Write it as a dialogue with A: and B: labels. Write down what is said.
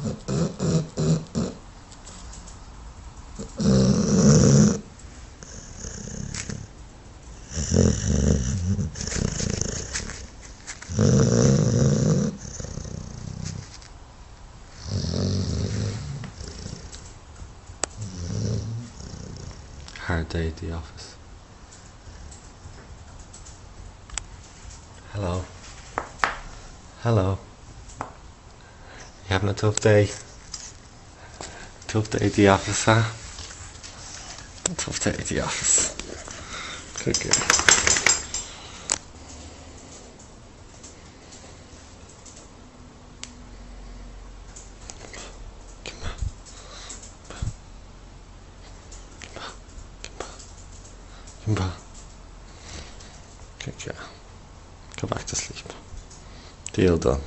A: Hard day at the office. Hello. Hello. You having a tough day? Tough day at the office, huh? Tough day at the office. Good girl. Kimba. Good girl. Go back to sleep. Deal done.